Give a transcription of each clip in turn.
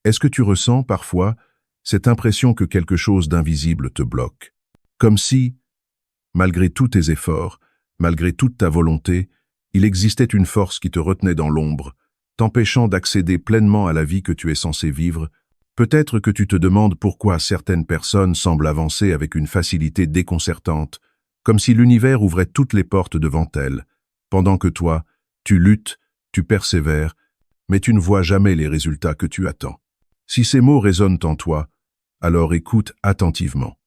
Est-ce que tu ressens, parfois, cette impression que quelque chose d'invisible te bloque? Comme si, malgré tous tes efforts, malgré toute ta volonté, il existait une force qui te retenait dans l'ombre, t'empêchant d'accéder pleinement à la vie que tu es censé vivre. Peut-être que tu te demandes pourquoi certaines personnes semblent avancer avec une facilité déconcertante, comme si l'univers ouvrait toutes les portes devant elles, pendant que toi, tu luttes, tu persévères, mais tu ne vois jamais les résultats que tu attends. Si ces mots résonnent en toi, alors écoute attentivement.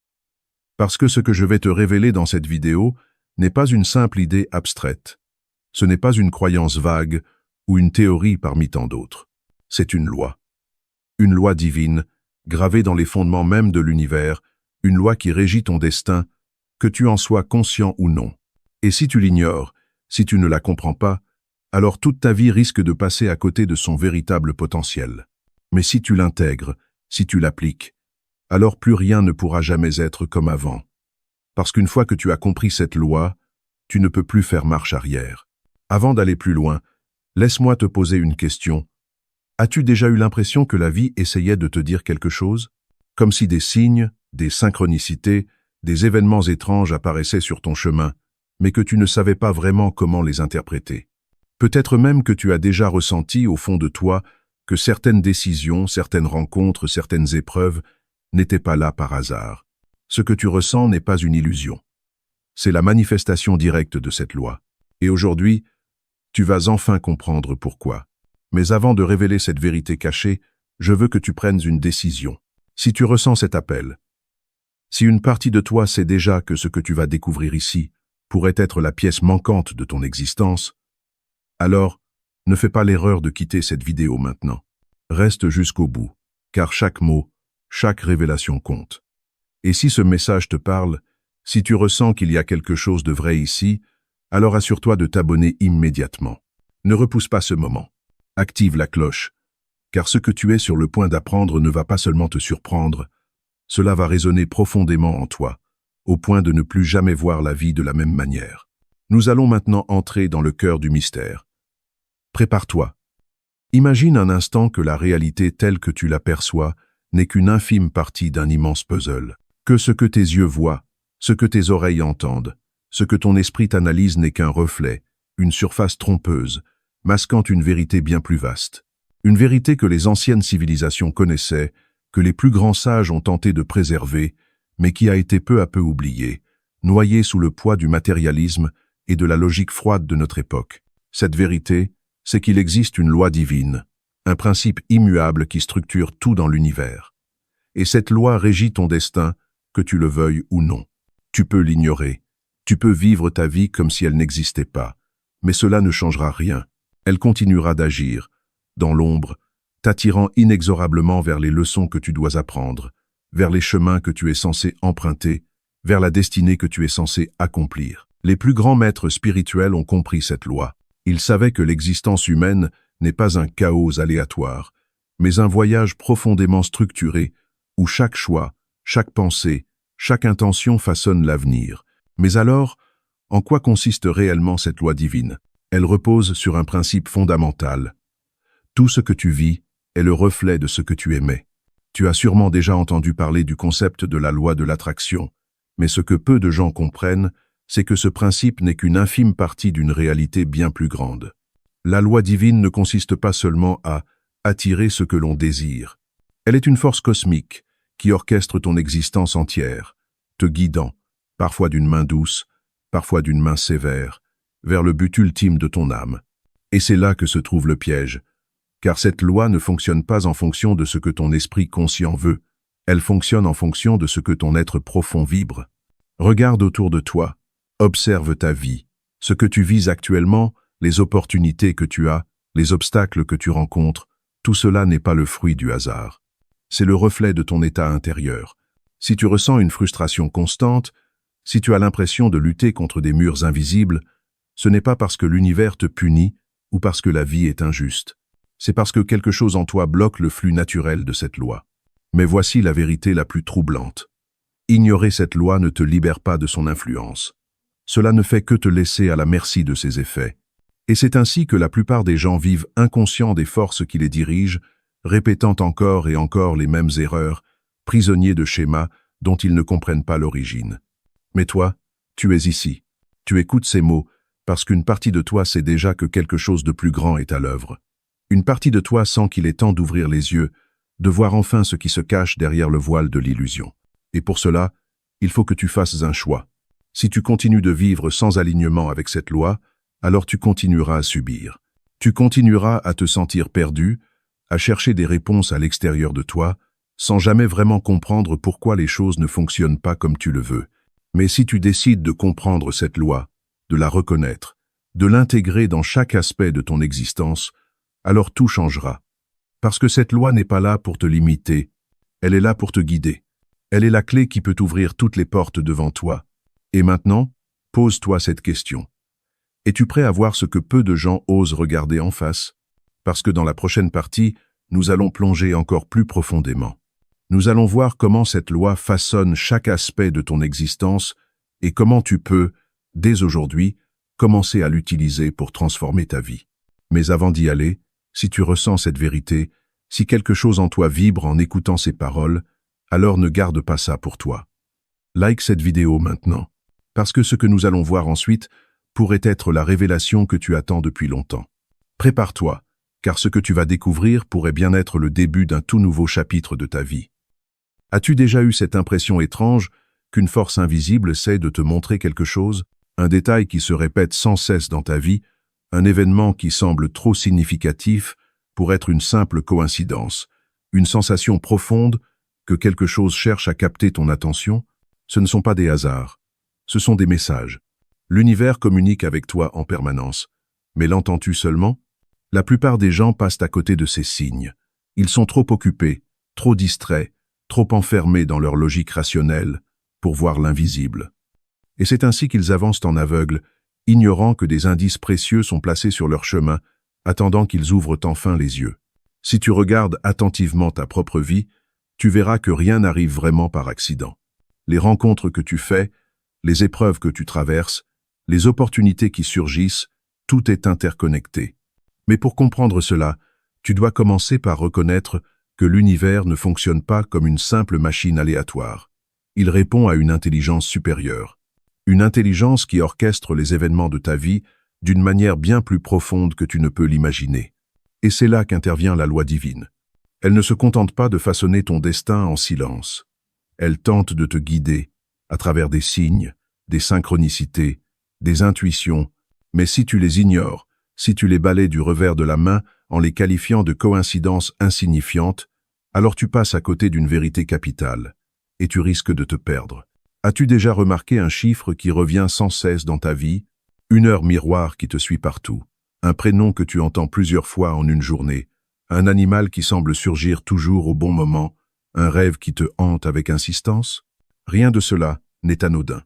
Parce que ce que je vais te révéler dans cette vidéo n'est pas une simple idée abstraite. Ce n'est pas une croyance vague ou une théorie parmi tant d'autres. C'est une loi divine, gravée dans les fondements même de l'univers, une loi qui régit ton destin, que tu en sois conscient ou non. Et si tu l'ignores, si tu ne la comprends pas, alors toute ta vie risque de passer à côté de son véritable potentiel. Mais si tu l'intègres, si tu l'appliques, alors plus rien ne pourra jamais être comme avant. Parce qu'une fois que tu as compris cette loi, tu ne peux plus faire marche arrière. Avant d'aller plus loin, laisse-moi te poser une question. As-tu déjà eu l'impression que la vie essayait de te dire quelque chose? Comme si des signes, des synchronicités, des événements étranges apparaissaient sur ton chemin, mais que tu ne savais pas vraiment comment les interpréter. Peut-être même que tu as déjà ressenti au fond de toi que certaines décisions, certaines rencontres, certaines épreuves n'étaient pas là par hasard. Ce que tu ressens n'est pas une illusion. C'est la manifestation directe de cette loi. Et aujourd'hui, tu vas enfin comprendre pourquoi. Mais avant de révéler cette vérité cachée, je veux que tu prennes une décision. Si tu ressens cet appel, si une partie de toi sait déjà que ce que tu vas découvrir ici pourrait être la pièce manquante de ton existence, alors ne fais pas l'erreur de quitter cette vidéo maintenant. Reste jusqu'au bout, car chaque mot, chaque révélation compte. Et si ce message te parle, si tu ressens qu'il y a quelque chose de vrai ici, alors assure-toi de t'abonner immédiatement. Ne repousse pas ce moment. Active la cloche, car ce que tu es sur le point d'apprendre ne va pas seulement te surprendre, cela va résonner profondément en toi, au point de ne plus jamais voir la vie de la même manière. Nous allons maintenant entrer dans le cœur du mystère. Prépare-toi. Imagine un instant que la réalité telle que tu l'aperçois n'est qu'une infime partie d'un immense puzzle, que ce que tes yeux voient, ce que tes oreilles entendent, ce que ton esprit analyse n'est qu'un reflet, une surface trompeuse, masquant une vérité bien plus vaste. Une vérité que les anciennes civilisations connaissaient, que les plus grands sages ont tenté de préserver, mais qui a été peu à peu oubliée, noyée sous le poids du matérialisme et de la logique froide de notre époque. Cette vérité, c'est qu'il existe une loi divine, un principe immuable qui structure tout dans l'univers. Et cette loi régit ton destin, que tu le veuilles ou non. Tu peux l'ignorer, tu peux vivre ta vie comme si elle n'existait pas, mais cela ne changera rien. Elle continuera d'agir, dans l'ombre, t'attirant inexorablement vers les leçons que tu dois apprendre, vers les chemins que tu es censé emprunter, vers la destinée que tu es censé accomplir. Les plus grands maîtres spirituels ont compris cette loi. Ils savaient que l'existence humaine n'est pas un chaos aléatoire, mais un voyage profondément structuré où chaque choix, chaque pensée, chaque intention façonne l'avenir. Mais alors, en quoi consiste réellement cette loi divine? Elle repose sur un principe fondamental. Tout ce que tu vis est le reflet de ce que tu émets. Tu as sûrement déjà entendu parler du concept de la loi de l'attraction, mais ce que peu de gens comprennent, c'est que ce principe n'est qu'une infime partie d'une réalité bien plus grande. La loi divine ne consiste pas seulement à attirer ce que l'on désire. Elle est une force cosmique qui orchestre ton existence entière, te guidant, parfois d'une main douce, parfois d'une main sévère, vers le but ultime de ton âme. Et c'est là que se trouve le piège, car cette loi ne fonctionne pas en fonction de ce que ton esprit conscient veut, elle fonctionne en fonction de ce que ton être profond vibre. Regarde autour de toi, observe ta vie, ce que tu vis actuellement, les opportunités que tu as, les obstacles que tu rencontres, tout cela n'est pas le fruit du hasard. C'est le reflet de ton état intérieur. Si tu ressens une frustration constante, si tu as l'impression de lutter contre des murs invisibles, ce n'est pas parce que l'univers te punit ou parce que la vie est injuste. C'est parce que quelque chose en toi bloque le flux naturel de cette loi. Mais voici la vérité la plus troublante. Ignorer cette loi ne te libère pas de son influence. Cela ne fait que te laisser à la merci de ses effets. Et c'est ainsi que la plupart des gens vivent inconscients des forces qui les dirigent, répétant encore et encore les mêmes erreurs, prisonniers de schémas dont ils ne comprennent pas l'origine. Mais toi, tu es ici. Tu écoutes ces mots parce qu'une partie de toi sait déjà que quelque chose de plus grand est à l'œuvre. Une partie de toi sent qu'il est temps d'ouvrir les yeux, de voir enfin ce qui se cache derrière le voile de l'illusion. Et pour cela, il faut que tu fasses un choix. Si tu continues de vivre sans alignement avec cette loi, alors tu continueras à subir. Tu continueras à te sentir perdu, à chercher des réponses à l'extérieur de toi, sans jamais vraiment comprendre pourquoi les choses ne fonctionnent pas comme tu le veux. Mais si tu décides de comprendre cette loi, de la reconnaître, de l'intégrer dans chaque aspect de ton existence, alors tout changera. Parce que cette loi n'est pas là pour te limiter, elle est là pour te guider. Elle est la clé qui peut ouvrir toutes les portes devant toi. Et maintenant, pose-toi cette question. Es-tu prêt à voir ce que peu de gens osent regarder en face? Parce que dans la prochaine partie, nous allons plonger encore plus profondément. Nous allons voir comment cette loi façonne chaque aspect de ton existence et comment tu peux, dès aujourd'hui, commencer à l'utiliser pour transformer ta vie. Mais avant d'y aller, si tu ressens cette vérité, si quelque chose en toi vibre en écoutant ces paroles, alors ne garde pas ça pour toi. Like cette vidéo maintenant, parce que ce que nous allons voir ensuite pourrait être la révélation que tu attends depuis longtemps. Prépare-toi, car ce que tu vas découvrir pourrait bien être le début d'un tout nouveau chapitre de ta vie. As-tu déjà eu cette impression étrange qu'une force invisible essaie de te montrer quelque chose, un détail qui se répète sans cesse dans ta vie, un événement qui semble trop significatif pour être une simple coïncidence, une sensation profonde que quelque chose cherche à capter ton attention? Ce ne sont pas des hasards, ce sont des messages. L'univers communique avec toi en permanence, mais l'entends-tu seulement? La plupart des gens passent à côté de ces signes. Ils sont trop occupés, trop distraits, trop enfermés dans leur logique rationnelle pour voir l'invisible. Et c'est ainsi qu'ils avancent en aveugle, ignorant que des indices précieux sont placés sur leur chemin, attendant qu'ils ouvrent enfin les yeux. Si tu regardes attentivement ta propre vie, tu verras que rien n'arrive vraiment par accident. Les rencontres que tu fais, les épreuves que tu traverses, les opportunités qui surgissent, tout est interconnecté. Mais pour comprendre cela, tu dois commencer par reconnaître que l'univers ne fonctionne pas comme une simple machine aléatoire. Il répond à une intelligence supérieure. Une intelligence qui orchestre les événements de ta vie d'une manière bien plus profonde que tu ne peux l'imaginer. Et c'est là qu'intervient la loi divine. Elle ne se contente pas de façonner ton destin en silence. Elle tente de te guider à travers des signes, des synchronicités, des intuitions, mais si tu les ignores, si tu les balaies du revers de la main en les qualifiant de coïncidences insignifiantes, alors tu passes à côté d'une vérité capitale, et tu risques de te perdre. As-tu déjà remarqué un chiffre qui revient sans cesse dans ta vie? Une heure miroir qui te suit partout, un prénom que tu entends plusieurs fois en une journée, un animal qui semble surgir toujours au bon moment, un rêve qui te hante avec insistance? Rien de cela n'est anodin.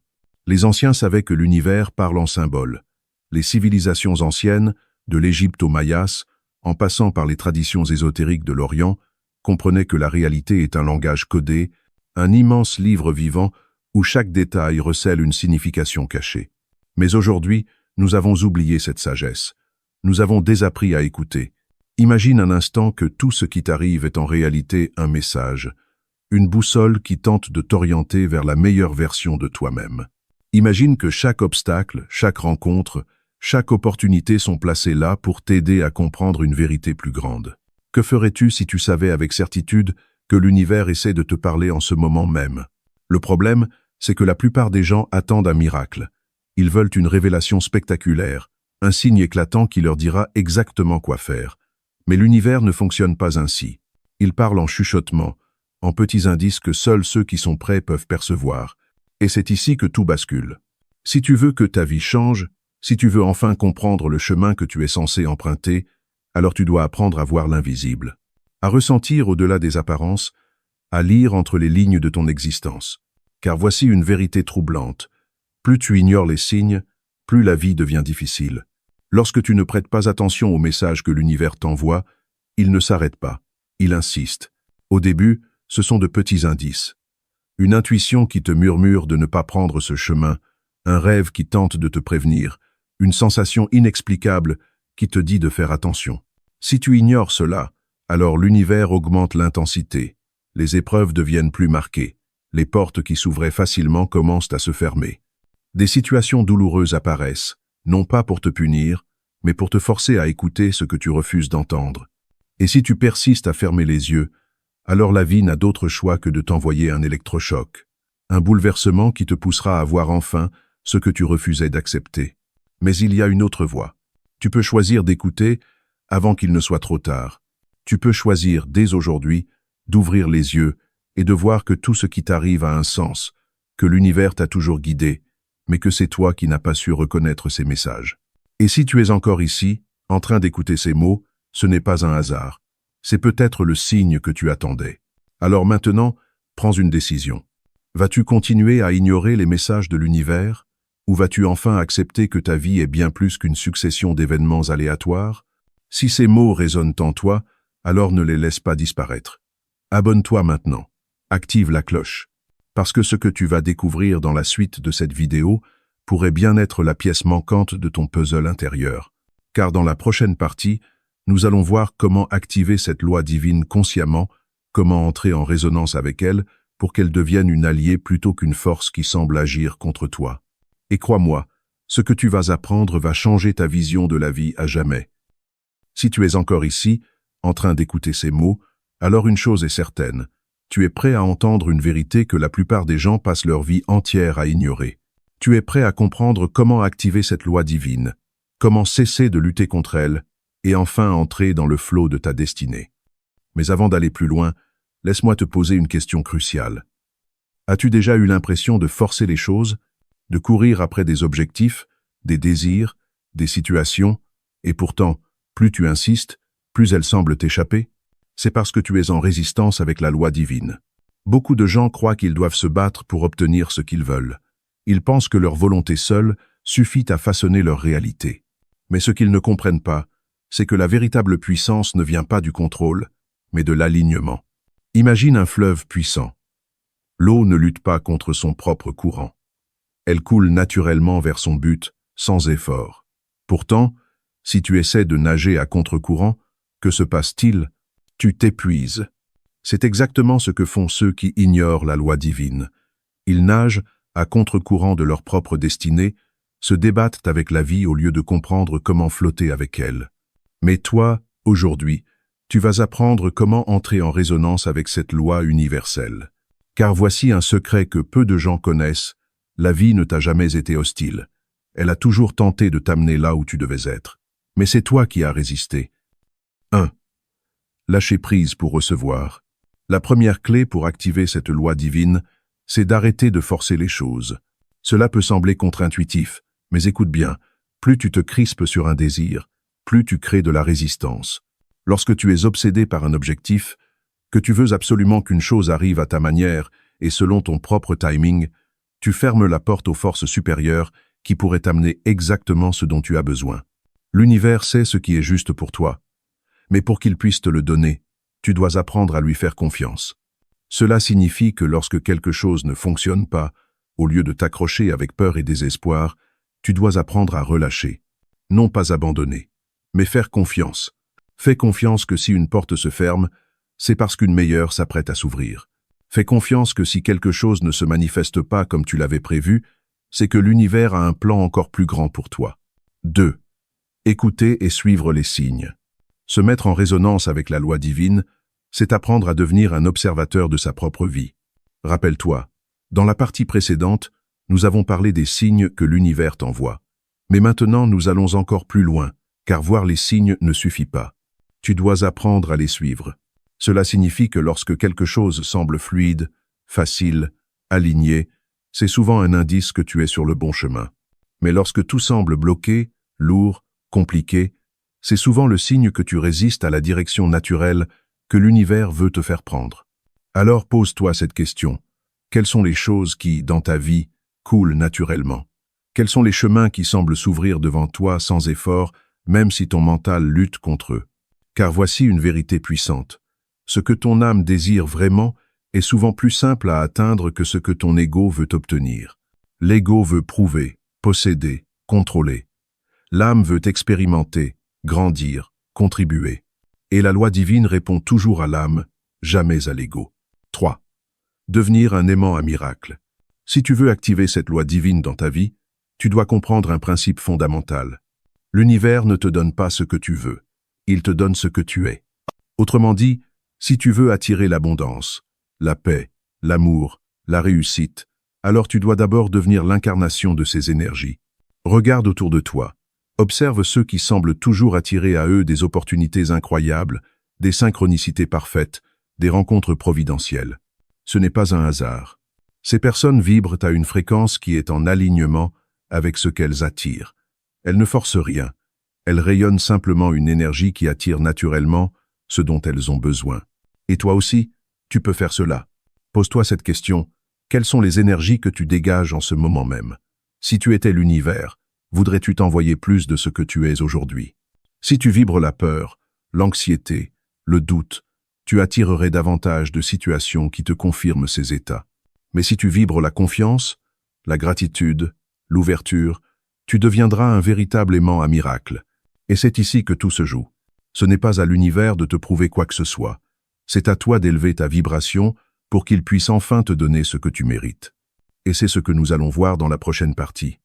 Les anciens savaient que l'univers parle en symboles. Les civilisations anciennes, de l'Égypte aux Mayas, en passant par les traditions ésotériques de l'Orient, comprenaient que la réalité est un langage codé, un immense livre vivant où chaque détail recèle une signification cachée. Mais aujourd'hui, nous avons oublié cette sagesse. Nous avons désappris à écouter. Imagine un instant que tout ce qui t'arrive est en réalité un message, une boussole qui tente de t'orienter vers la meilleure version de toi-même. Imagine que chaque obstacle, chaque rencontre, chaque opportunité sont placées là pour t'aider à comprendre une vérité plus grande. Que ferais-tu si tu savais avec certitude que l'univers essaie de te parler en ce moment même? Le problème, c'est que la plupart des gens attendent un miracle. Ils veulent une révélation spectaculaire, un signe éclatant qui leur dira exactement quoi faire. Mais l'univers ne fonctionne pas ainsi. Il parle en chuchotement, en petits indices que seuls ceux qui sont prêts peuvent percevoir. Et c'est ici que tout bascule. Si tu veux que ta vie change, si tu veux enfin comprendre le chemin que tu es censé emprunter, alors tu dois apprendre à voir l'invisible, à ressentir au-delà des apparences, à lire entre les lignes de ton existence. Car voici une vérité troublante. Plus tu ignores les signes, plus la vie devient difficile. Lorsque tu ne prêtes pas attention aux messages que l'univers t'envoie, il ne s'arrête pas, il insiste. Au début, ce sont de petits indices. Une intuition qui te murmure de ne pas prendre ce chemin, un rêve qui tente de te prévenir, une sensation inexplicable qui te dit de faire attention. Si tu ignores cela, Alors l'univers augmente l'intensité, les épreuves deviennent plus marquées, les portes qui s'ouvraient facilement commencent à se fermer. Des situations douloureuses apparaissent, non pas pour te punir, mais pour te forcer à écouter ce que tu refuses d'entendre. Et si tu persistes à fermer les yeux, alors la vie n'a d'autre choix que de t'envoyer un électrochoc, un bouleversement qui te poussera à voir enfin ce que tu refusais d'accepter. Mais il y a une autre voie. Tu peux choisir d'écouter avant qu'il ne soit trop tard. Tu peux choisir dès aujourd'hui d'ouvrir les yeux et de voir que tout ce qui t'arrive a un sens, que l'univers t'a toujours guidé, mais que c'est toi qui n'as pas su reconnaître ces messages. Et si tu es encore ici, en train d'écouter ces mots, ce n'est pas un hasard. C'est peut-être le signe que tu attendais. Alors maintenant, prends une décision. Vas-tu continuer à ignorer les messages de l'univers, ou vas-tu enfin accepter que ta vie est bien plus qu'une succession d'événements aléatoires? Si ces mots résonnent en toi, alors ne les laisse pas disparaître. Abonne-toi maintenant. Active la cloche. Parce que ce que tu vas découvrir dans la suite de cette vidéo pourrait bien être la pièce manquante de ton puzzle intérieur. Car dans la prochaine partie, nous allons voir comment activer cette loi divine consciemment, comment entrer en résonance avec elle pour qu'elle devienne une alliée plutôt qu'une force qui semble agir contre toi. Et crois-moi, ce que tu vas apprendre va changer ta vision de la vie à jamais. Si tu es encore ici, en train d'écouter ces mots, alors une chose est certaine, tu es prêt à entendre une vérité que la plupart des gens passent leur vie entière à ignorer. Tu es prêt à comprendre comment activer cette loi divine, comment cesser de lutter contre elle, et enfin entrer dans le flot de ta destinée. Mais avant d'aller plus loin, laisse-moi te poser une question cruciale. As-tu déjà eu l'impression de forcer les choses, de courir après des objectifs, des désirs, des situations, et pourtant, plus tu insistes, plus elles semblent t'échapper? C'est parce que tu es en résistance avec la loi divine. Beaucoup de gens croient qu'ils doivent se battre pour obtenir ce qu'ils veulent. Ils pensent que leur volonté seule suffit à façonner leur réalité. Mais ce qu'ils ne comprennent pas, c'est que la véritable puissance ne vient pas du contrôle, mais de l'alignement. Imagine un fleuve puissant. L'eau ne lutte pas contre son propre courant. Elle coule naturellement vers son but, sans effort. Pourtant, si tu essaies de nager à contre-courant, que se passe-t-il? Tu t'épuises. C'est exactement ce que font ceux qui ignorent la loi divine. Ils nagent à contre-courant de leur propre destinée, se débattent avec la vie au lieu de comprendre comment flotter avec elle. Mais toi, aujourd'hui, tu vas apprendre comment entrer en résonance avec cette loi universelle. Car voici un secret que peu de gens connaissent, la vie ne t'a jamais été hostile. Elle a toujours tenté de t'amener là où tu devais être. Mais c'est toi qui as résisté. 1. Lâcher prise pour recevoir. La première clé pour activer cette loi divine, c'est d'arrêter de forcer les choses. Cela peut sembler contre-intuitif, mais écoute bien, plus tu te crispes sur un désir, plus tu crées de la résistance. Lorsque tu es obsédé par un objectif, que tu veux absolument qu'une chose arrive à ta manière et selon ton propre timing, tu fermes la porte aux forces supérieures qui pourraient t'amener exactement ce dont tu as besoin. L'univers sait ce qui est juste pour toi. Mais pour qu'il puisse te le donner, tu dois apprendre à lui faire confiance. Cela signifie que lorsque quelque chose ne fonctionne pas, au lieu de t'accrocher avec peur et désespoir, tu dois apprendre à relâcher. Non pas abandonner, mais faire confiance. Fais confiance que si une porte se ferme, c'est parce qu'une meilleure s'apprête à s'ouvrir. Fais confiance que si quelque chose ne se manifeste pas comme tu l'avais prévu, c'est que l'univers a un plan encore plus grand pour toi. 2. Écouter et suivre les signes. Se mettre en résonance avec la loi divine, c'est apprendre à devenir un observateur de sa propre vie. Rappelle-toi, dans la partie précédente, nous avons parlé des signes que l'univers t'envoie. Mais maintenant, nous allons encore plus loin, car voir les signes ne suffit pas. Tu dois apprendre à les suivre. Cela signifie que lorsque quelque chose semble fluide, facile, aligné, c'est souvent un indice que tu es sur le bon chemin. Mais lorsque tout semble bloqué, lourd, compliqué, c'est souvent le signe que tu résistes à la direction naturelle que l'univers veut te faire prendre. Alors pose-toi cette question. Quelles sont les choses qui, dans ta vie, coulent naturellement? Quels sont les chemins qui semblent s'ouvrir devant toi sans effort, même si ton mental lutte contre eux? Car voici une vérité puissante. Ce que ton âme désire vraiment est souvent plus simple à atteindre que ce que ton ego veut obtenir. L'ego veut prouver, posséder, contrôler. L'âme veut expérimenter, grandir, contribuer. Et la loi divine répond toujours à l'âme, jamais à l'ego. 3. Devenir un aimant à miracle. Si tu veux activer cette loi divine dans ta vie, tu dois comprendre un principe fondamental. L'univers ne te donne pas ce que tu veux, il te donne ce que tu es. Autrement dit, si tu veux attirer l'abondance, la paix, l'amour, la réussite, alors tu dois d'abord devenir l'incarnation de ces énergies. Regarde autour de toi. Observe ceux qui semblent toujours attirer à eux des opportunités incroyables, des synchronicités parfaites, des rencontres providentielles. Ce n'est pas un hasard. Ces personnes vibrent à une fréquence qui est en alignement avec ce qu'elles attirent. Elles ne forcent rien. Elles rayonnent simplement une énergie qui attire naturellement ce dont elles ont besoin. Et toi aussi, tu peux faire cela. Pose-toi cette question. Quelles sont les énergies que tu dégages en ce moment même? Si tu étais l'univers, voudrais-tu t'envoyer plus de ce que tu es aujourd'hui? Si tu vibres la peur, l'anxiété, le doute, tu attirerais davantage de situations qui te confirment ces états. Mais si tu vibres la confiance, la gratitude, l'ouverture, tu deviendras un véritable aimant à miracle. Et c'est ici que tout se joue. Ce n'est pas à l'univers de te prouver quoi que ce soit. C'est à toi d'élever ta vibration pour qu'il puisse enfin te donner ce que tu mérites. Et c'est ce que nous allons voir dans la prochaine partie.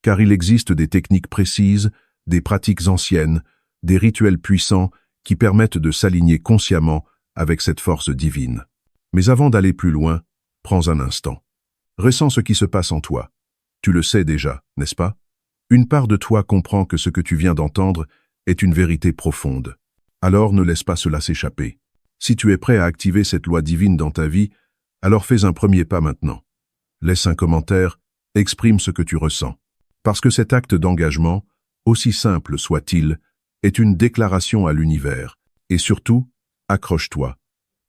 Car il existe des techniques précises, des pratiques anciennes, des rituels puissants qui permettent de s'aligner consciemment avec cette force divine. Mais avant d'aller plus loin, prends un instant. Ressens ce qui se passe en toi. Tu le sais déjà, n'est-ce pas? Une part de toi comprend que ce que tu viens d'entendre est une vérité profonde. Alors ne laisse pas cela s'échapper. Si tu es prêt à activer cette loi divine dans ta vie, alors fais un premier pas maintenant. Laisse un commentaire, exprime ce que tu ressens. Parce que cet acte d'engagement, aussi simple soit-il, est une déclaration à l'univers. Et surtout, accroche-toi.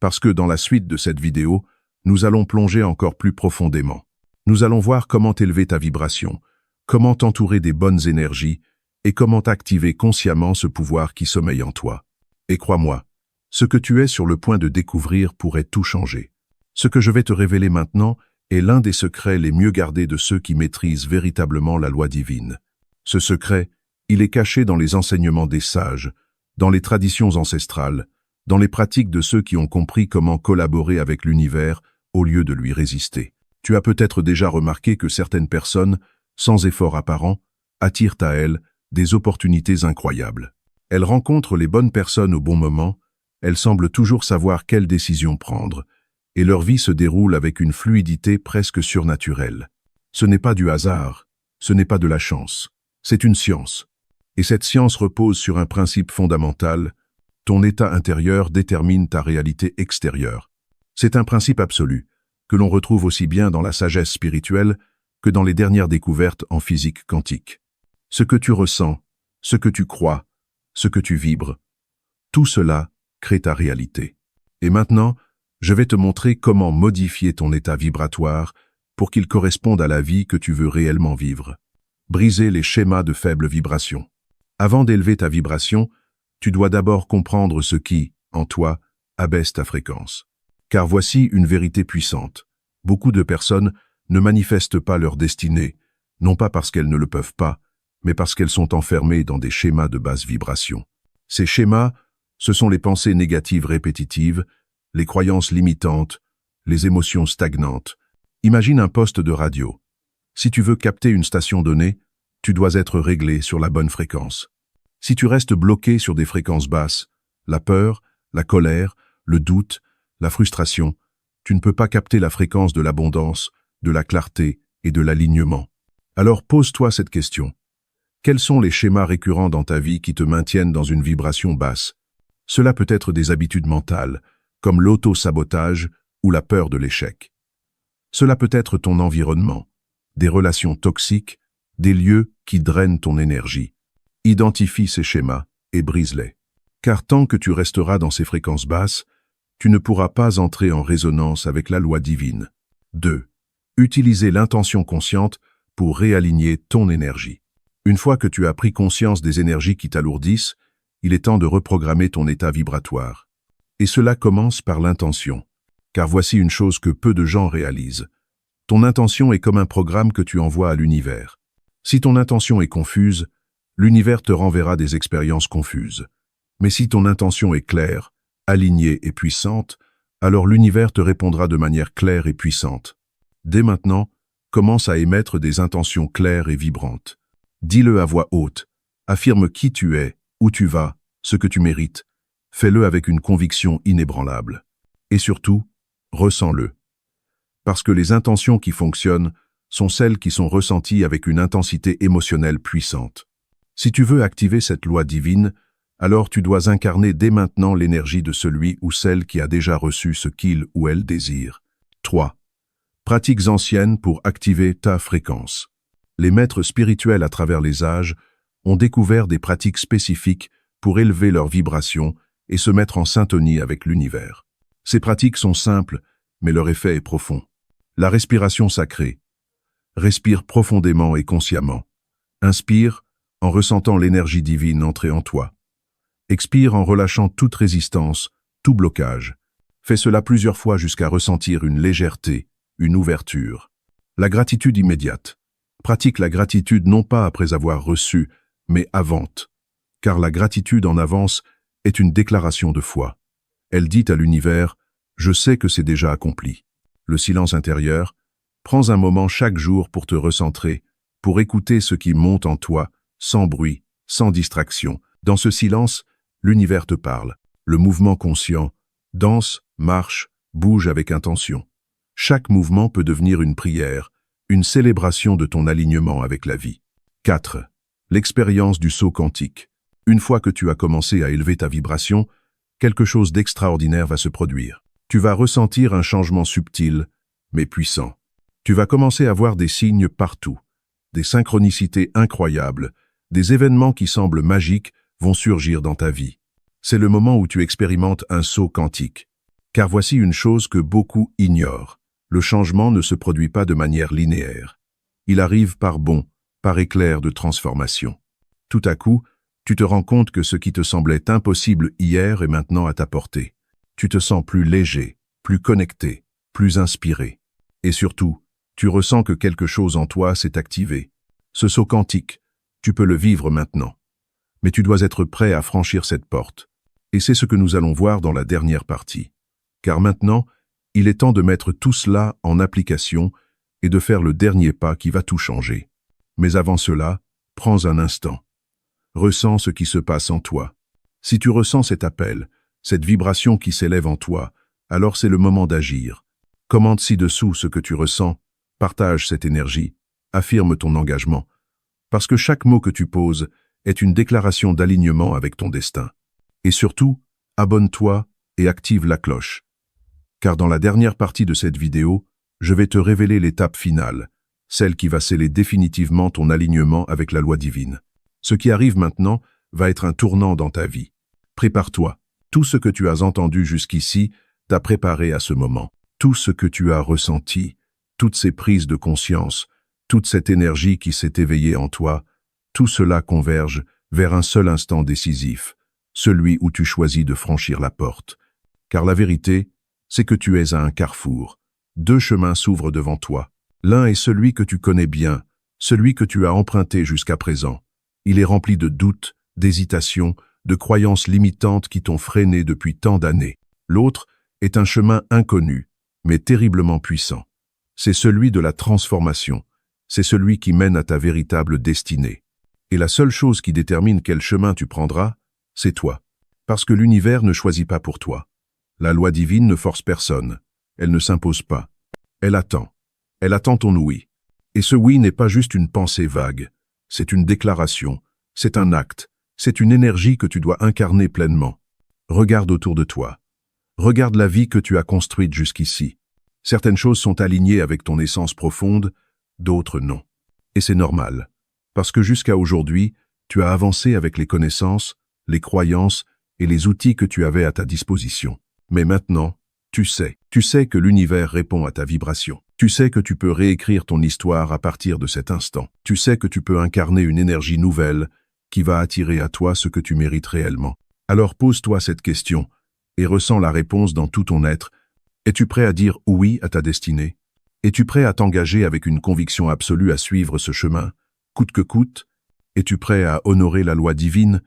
Parce que dans la suite de cette vidéo, nous allons plonger encore plus profondément. Nous allons voir comment élever ta vibration, comment t'entourer des bonnes énergies et comment activer consciemment ce pouvoir qui sommeille en toi. Et crois-moi, ce que tu es sur le point de découvrir pourrait tout changer. Ce que je vais te révéler maintenant est l'un des secrets les mieux gardés de ceux qui maîtrisent véritablement la loi divine. Ce secret, il est caché dans les enseignements des sages, dans les traditions ancestrales, dans les pratiques de ceux qui ont compris comment collaborer avec l'univers au lieu de lui résister. Tu as peut-être déjà remarqué que certaines personnes, sans effort apparent, attirent à elles des opportunités incroyables. Elles rencontrent les bonnes personnes au bon moment, elles semblent toujours savoir quelle décision prendre, et leur vie se déroule avec une fluidité presque surnaturelle. Ce n'est pas du hasard, ce n'est pas de la chance, c'est une science. Et cette science repose sur un principe fondamental: ton état intérieur détermine ta réalité extérieure. C'est un principe absolu, que l'on retrouve aussi bien dans la sagesse spirituelle que dans les dernières découvertes en physique quantique. Ce que tu ressens, ce que tu crois, ce que tu vibres, tout cela crée ta réalité. Et maintenant, je vais te montrer comment modifier ton état vibratoire pour qu'il corresponde à la vie que tu veux réellement vivre. Briser les schémas de faible vibration. Avant d'élever ta vibration, tu dois d'abord comprendre ce qui, en toi, abaisse ta fréquence. Car voici une vérité puissante. Beaucoup de personnes ne manifestent pas leur destinée, non pas parce qu'elles ne le peuvent pas, mais parce qu'elles sont enfermées dans des schémas de basse vibration. Ces schémas, ce sont les pensées négatives répétitives, les croyances limitantes, les émotions stagnantes. Imagine un poste de radio. Si tu veux capter une station donnée, tu dois être réglé sur la bonne fréquence. Si tu restes bloqué sur des fréquences basses, la peur, la colère, le doute, la frustration, tu ne peux pas capter la fréquence de l'abondance, de la clarté et de l'alignement. Alors pose-toi cette question. Quels sont les schémas récurrents dans ta vie qui te maintiennent dans une vibration basse? Cela peut être des habitudes mentales, comme l'auto-sabotage ou la peur de l'échec. Cela peut être ton environnement, des relations toxiques, des lieux qui drainent ton énergie. Identifie ces schémas et brise-les. Car tant que tu resteras dans ces fréquences basses, tu ne pourras pas entrer en résonance avec la loi divine. 2. Utiliser l'intention consciente pour réaligner ton énergie. Une fois que tu as pris conscience des énergies qui t'alourdissent, il est temps de reprogrammer ton état vibratoire. Et cela commence par l'intention. Car voici une chose que peu de gens réalisent. Ton intention est comme un programme que tu envoies à l'univers. Si ton intention est confuse, l'univers te renverra des expériences confuses. Mais si ton intention est claire, alignée et puissante, alors l'univers te répondra de manière claire et puissante. Dès maintenant, commence à émettre des intentions claires et vibrantes. Dis-le à voix haute. Affirme qui tu es, où tu vas, ce que tu mérites. Fais-le avec une conviction inébranlable. Et surtout, ressens-le. Parce que les intentions qui fonctionnent sont celles qui sont ressenties avec une intensité émotionnelle puissante. Si tu veux activer cette loi divine, alors tu dois incarner dès maintenant l'énergie de celui ou celle qui a déjà reçu ce qu'il ou elle désire. 3. Pratiques anciennes pour activer ta fréquence. Les maîtres spirituels à travers les âges ont découvert des pratiques spécifiques pour élever leur vibration et se mettre en syntonie avec l'univers. Ces pratiques sont simples, mais leur effet est profond. La respiration sacrée. Respire profondément et consciemment. Inspire en ressentant l'énergie divine entrer en toi. Expire en relâchant toute résistance, tout blocage. Fais cela plusieurs fois jusqu'à ressentir une légèreté, une ouverture. La gratitude immédiate. Pratique la gratitude non pas après avoir reçu, mais avant. Car la gratitude en avance est une déclaration de foi. Elle dit à l'univers « Je sais que c'est déjà accompli ». Le silence intérieur. Prends un moment chaque jour pour te recentrer, pour écouter ce qui monte en toi, sans bruit, sans distraction. Dans ce silence, l'univers te parle. Le mouvement conscient, danse, marche, bouge avec intention. Chaque mouvement peut devenir une prière, une célébration de ton alignement avec la vie. 4. L'expérience du saut quantique. Une fois que tu as commencé à élever ta vibration, quelque chose d'extraordinaire va se produire. Tu vas ressentir un changement subtil, mais puissant. Tu vas commencer à voir des signes partout, des synchronicités incroyables, des événements qui semblent magiques vont surgir dans ta vie. C'est le moment où tu expérimentes un saut quantique. Car voici une chose que beaucoup ignorent. Le changement ne se produit pas de manière linéaire. Il arrive par bonds, par éclairs de transformation. Tout à coup, tu te rends compte que ce qui te semblait impossible hier est maintenant à ta portée. Tu te sens plus léger, plus connecté, plus inspiré. Et surtout, tu ressens que quelque chose en toi s'est activé. Ce saut quantique, tu peux le vivre maintenant. Mais tu dois être prêt à franchir cette porte. Et c'est ce que nous allons voir dans la dernière partie. Car maintenant, il est temps de mettre tout cela en application et de faire le dernier pas qui va tout changer. Mais avant cela, prends un instant. Ressens ce qui se passe en toi. Si tu ressens cet appel, cette vibration qui s'élève en toi, alors c'est le moment d'agir. Commente ci-dessous ce que tu ressens, partage cette énergie, affirme ton engagement. Parce que chaque mot que tu poses est une déclaration d'alignement avec ton destin. Et surtout, abonne-toi et active la cloche. Car dans la dernière partie de cette vidéo, je vais te révéler l'étape finale, celle qui va sceller définitivement ton alignement avec la loi divine. Ce qui arrive maintenant va être un tournant dans ta vie. Prépare-toi. Tout ce que tu as entendu jusqu'ici t'a préparé à ce moment. Tout ce que tu as ressenti, toutes ces prises de conscience, toute cette énergie qui s'est éveillée en toi, tout cela converge vers un seul instant décisif, celui où tu choisis de franchir la porte. Car la vérité, c'est que tu es à un carrefour. Deux chemins s'ouvrent devant toi. L'un est celui que tu connais bien, celui que tu as emprunté jusqu'à présent. Il est rempli de doutes, d'hésitations, de croyances limitantes qui t'ont freiné depuis tant d'années. L'autre est un chemin inconnu, mais terriblement puissant. C'est celui de la transformation. C'est celui qui mène à ta véritable destinée. Et la seule chose qui détermine quel chemin tu prendras, c'est toi. Parce que l'univers ne choisit pas pour toi. La loi divine ne force personne. Elle ne s'impose pas. Elle attend. Elle attend ton oui. Et ce oui n'est pas juste une pensée vague. C'est une déclaration. C'est un acte. C'est une énergie que tu dois incarner pleinement. Regarde autour de toi. Regarde la vie que tu as construite jusqu'ici. Certaines choses sont alignées avec ton essence profonde, d'autres non. Et c'est normal. Parce que jusqu'à aujourd'hui, tu as avancé avec les connaissances, les croyances et les outils que tu avais à ta disposition. Mais maintenant, tu sais que l'univers répond à ta vibration. Tu sais que tu peux réécrire ton histoire à partir de cet instant. Tu sais que tu peux incarner une énergie nouvelle qui va attirer à toi ce que tu mérites réellement. Alors pose-toi cette question et ressens la réponse dans tout ton être. Es-tu prêt à dire oui à ta destinée? Es-tu prêt à t'engager avec une conviction absolue à suivre ce chemin, coûte que coûte? Es-tu prêt à honorer la loi divine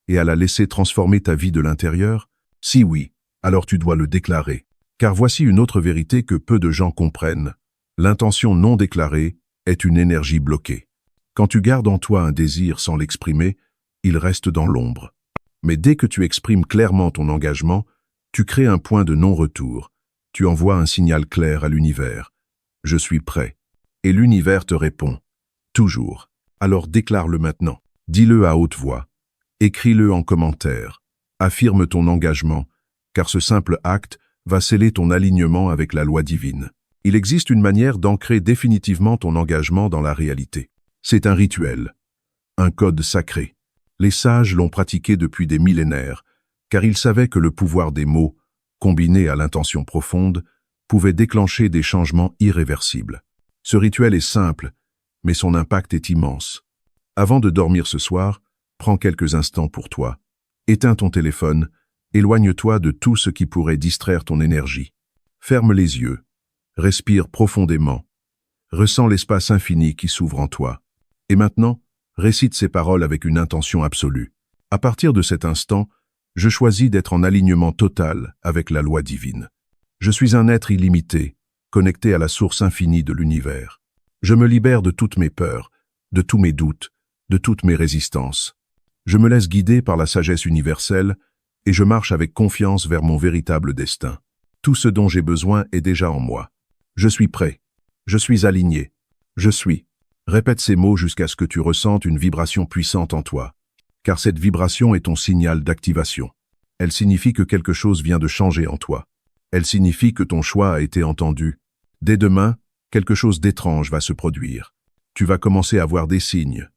et à la laisser transformer ta vie de l'intérieur? Si oui, alors tu dois le déclarer. Car voici une autre vérité que peu de gens comprennent. L'intention non déclarée est une énergie bloquée. Quand tu gardes en toi un désir sans l'exprimer, il reste dans l'ombre. Mais dès que tu exprimes clairement ton engagement, tu crées un point de non-retour. Tu envoies un signal clair à l'univers. Je suis prêt. Et l'univers te répond. Toujours. Alors déclare-le maintenant. Dis-le à haute voix. Écris-le en commentaire. Affirme ton engagement, car ce simple acte va sceller ton alignement avec la loi divine. Il existe une manière d'ancrer définitivement ton engagement dans la réalité. C'est un rituel, un code sacré. Les sages l'ont pratiqué depuis des millénaires, car ils savaient que le pouvoir des mots, combiné à l'intention profonde, pouvait déclencher des changements irréversibles. Ce rituel est simple, mais son impact est immense. Avant de dormir ce soir, prends quelques instants pour toi. Éteins ton téléphone, éloigne-toi de tout ce qui pourrait distraire ton énergie. Ferme les yeux, respire profondément, ressens l'espace infini qui s'ouvre en toi. Et maintenant, récite ces paroles avec une intention absolue. À partir de cet instant, je choisis d'être en alignement total avec la loi divine. Je suis un être illimité, connecté à la source infinie de l'univers. Je me libère de toutes mes peurs, de tous mes doutes, de toutes mes résistances. Je me laisse guider par la sagesse universelle et je marche avec confiance vers mon véritable destin. Tout ce dont j'ai besoin est déjà en moi. Je suis prêt. Je suis aligné. Je suis. Répète ces mots jusqu'à ce que tu ressentes une vibration puissante en toi. Car cette vibration est ton signal d'activation. Elle signifie que quelque chose vient de changer en toi. Elle signifie que ton choix a été entendu. Dès demain, quelque chose d'étrange va se produire. Tu vas commencer à voir des signes.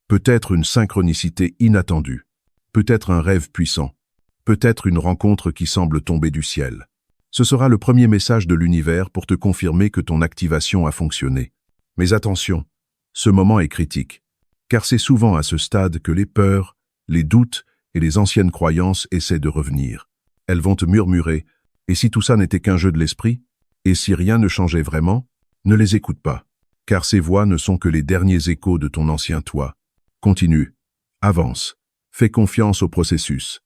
Peut-être une synchronicité inattendue. Peut-être un rêve puissant. Peut-être une rencontre qui semble tomber du ciel. Ce sera le premier message de l'univers pour te confirmer que ton activation a fonctionné. Mais attention, ce moment est critique. Car c'est souvent à ce stade que les peurs, les doutes et les anciennes croyances essaient de revenir. Elles vont te murmurer. Et si tout ça n'était qu'un jeu de l'esprit? Et si rien ne changeait vraiment? Ne les écoute pas. Car ces voix ne sont que les derniers échos de ton ancien toi. Continue. Avance. Fais confiance au processus.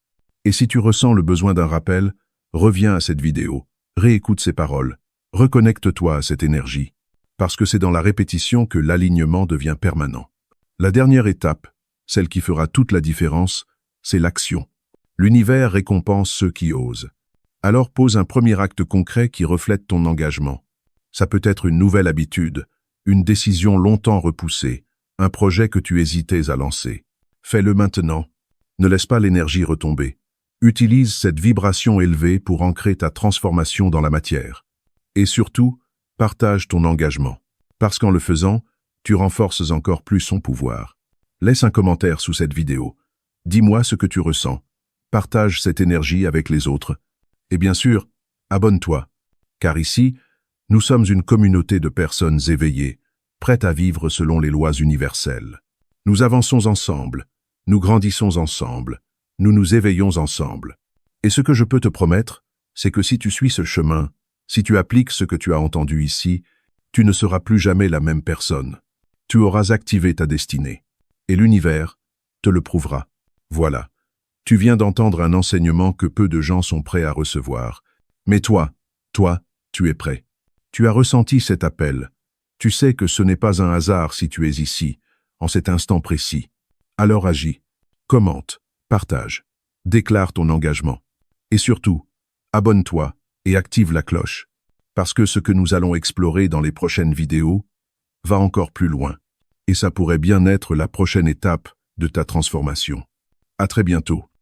Et si tu ressens le besoin d'un rappel, reviens à cette vidéo. Réécoute ces paroles. Reconnecte-toi à cette énergie. Parce que c'est dans la répétition que l'alignement devient permanent. La dernière étape, celle qui fera toute la différence, c'est l'action. L'univers récompense ceux qui osent. Alors pose un premier acte concret qui reflète ton engagement. Ça peut être une nouvelle habitude, une décision longtemps repoussée, un projet que tu hésitais à lancer. Fais-le maintenant. Ne laisse pas l'énergie retomber. Utilise cette vibration élevée pour ancrer ta transformation dans la matière. Et surtout, partage ton engagement. Parce qu'en le faisant, tu renforces encore plus son pouvoir. Laisse un commentaire sous cette vidéo. Dis-moi ce que tu ressens. Partage cette énergie avec les autres. Et bien sûr, abonne-toi. Car ici, nous sommes une communauté de personnes éveillées, prêtes à vivre selon les lois universelles. Nous avançons ensemble, nous grandissons ensemble, nous nous éveillons ensemble. Et ce que je peux te promettre, c'est que si tu suis ce chemin, si tu appliques ce que tu as entendu ici, tu ne seras plus jamais la même personne. Tu auras activé ta destinée. Et l'univers te le prouvera. Voilà. Tu viens d'entendre un enseignement que peu de gens sont prêts à recevoir. Mais toi, tu es prêt. Tu as ressenti cet appel. Tu sais que ce n'est pas un hasard si tu es ici, en cet instant précis. Alors agis, commente, partage, déclare ton engagement. Et surtout, abonne-toi et active la cloche. Parce que ce que nous allons explorer dans les prochaines vidéos va encore plus loin. Et ça pourrait bien être la prochaine étape de ta transformation. À très bientôt.